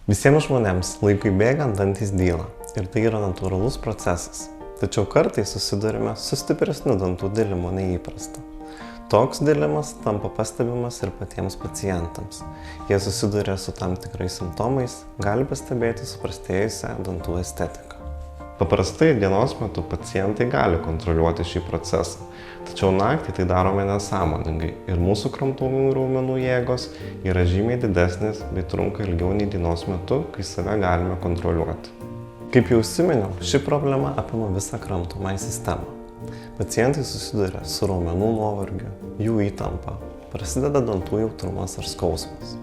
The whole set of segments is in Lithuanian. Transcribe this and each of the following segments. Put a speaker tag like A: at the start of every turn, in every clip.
A: Visiems žmonėms laikui bėgant dantys dyla ir tai yra natūralus procesas. Tačiau kartais susidurime su stipresniu dantų dilimu nei įprasta. Toks dilimas tampa pastebimas ir patiems pacientams. Jie susiduria su tam tikrais simptomais, gali pastebėti suprastėjusią dantų estetiką. Paprastai dienos metu pacientai gali kontroliuoti šį procesą, tačiau naktį tai darome nesąmoningai ir mūsų kramtomųjų raumenų jėgos yra žymiai didesnės bei trunka ilgiau nei dienos metu, kai save galime kontroliuoti. Kaip jau užsiminiau, ši problema apima visą kramtomąją sistemą. Pacientai susiduria su raumenų nuovargiu, jų įtampa, prasideda dantų jautrumas ar skausmas.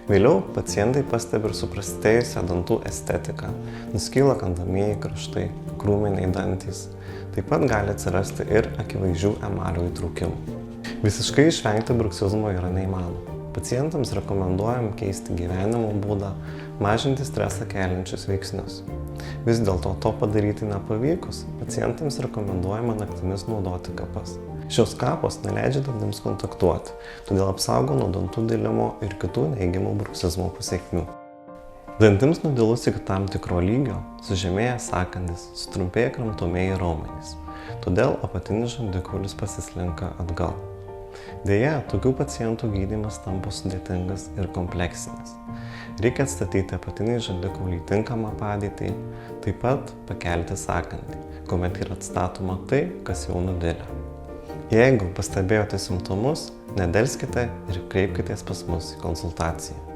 A: Vėliau pacientai pastebi ir suprastėjusią dantų estetiką, nuskyla kandamieji kraštai, krūminiai dantys. Taip pat gali atsirasti ir akivaizdžių emalio įtrūkimų. Visiškai išvengti bruksizmo yra neįmanoma. Pacientams rekomenduojam keisti gyvenimo būdą, mažinti stresą keliančius veiksnius. Vis dėlto to padaryti nepavykus, pacientams rekomenduojama naktimis naudoti kapas. Šios kapos neleidžia dantims kontaktuoti, todėl apsaugo nuo dantų dilimo ir kitų neigiamų bruksizmo pasekmių. Dantims nudilus iki tam tikro lygio, sužemėja sąkandis, sutrumpėja kramtomieji raumenys, todėl apatinis žandikaulis pasislenka atgal. Deja, tokių pacientų gydymas tampa sudėtingas ir kompleksinis. Reikia atstatyti apatinį žandikaulį į tinkamą padėtį, taip pat pakelti sąkandį, kuomet yra atstatoma tai, kas jau nudilę. Jeigu pastebėjote simptomus, nedelskite ir kreipkitės pas mus į konsultaciją.